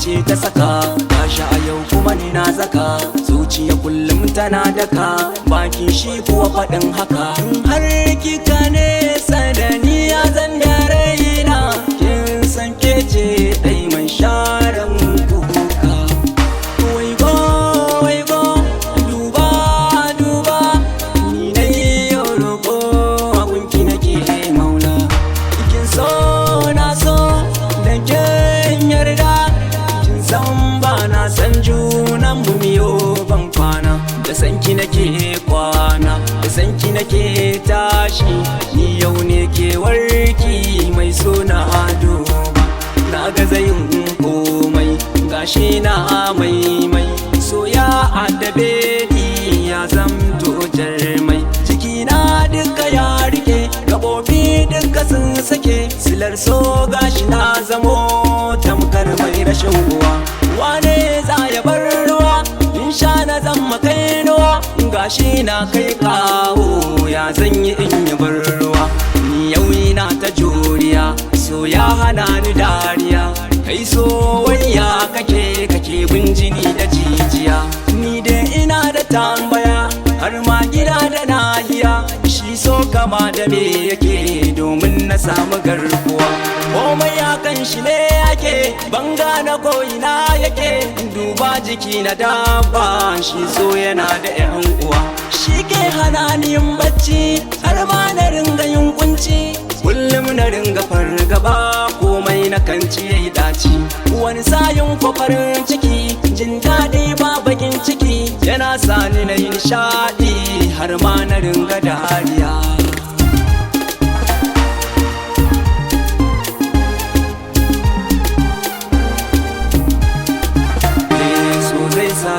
ce ta saka, gashi a yau kuma ni na zaka. Zuciya kullum tana daka, baki shi kuwa faɗin haka. Har kika nesa da ni ya zan da raina, kin san ke ce ɗai mai sharan kuka. Waigo waigo duba duba, ni na yi yau roƙo abunki nake maula. Kin so na so da kin yarda, kin san ba na san junan mu miyo ban kwana. Da sanki nake kwana, da sanki nake tashi, ni yau ne ke warki mai suna duba. Na gaza yin komai, gashi na mai so ya addabe ni ya zamto jarmai. Jikina duka ya rike, gaɓoɓi duka sun sake, silar so gashi na zamo tamkar mai rashin uwa. Wane za ya bar ruwa in sha na zama kainuwa, gashi na kai kawo ya zanyi in yi bar ruwa. Ni yau ina ta juriya, so ya hana ni dariya. Kai so wanya kake bin jini da jijiya. Ni dai ina da tambaya, har ma gida da nahiya. Shi so kama da me yake domin na samu garkuwa. Komai ya kan shi ne yake, banga na ko'ina yake. Duba jiki na dabba, shi so yana da 'yan uwa. Shi ke hana ni yin bacci, har ma na ringa yin kunci. Kullum na ringa fargaba, komai na kan ci yayi daci. Wani sayin ko farin ciki, jin daɗi ba bakin ciki, yana sani na yi nishaɗi, har ma na ringa dariya.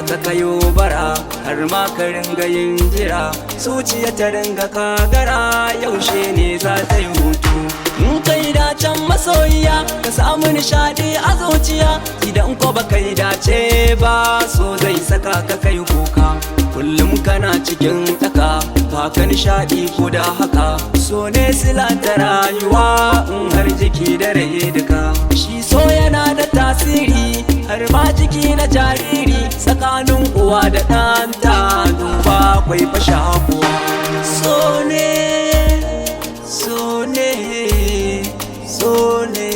Ka kayo bara, har ma ka ringa yin jira. Zuciya ta ringa kagara, yaushe ne za ta yi hutu. In kai dacen masoyiya, ka samu nishaɗi a zuciya. Idan ko ba kai dace ba, so zai saka ka kai kuka. Kullum kana cikin tsaka, ba ka nishaɗi ko da haka. So ne sila ta rayuwa, in har jiki da rai duka. Shi so yana da tasiri, har ma jiki na jariri. Tsakanin uwa da ɗanta, duba akwai fashakuwa. So ne, so ne, so ne.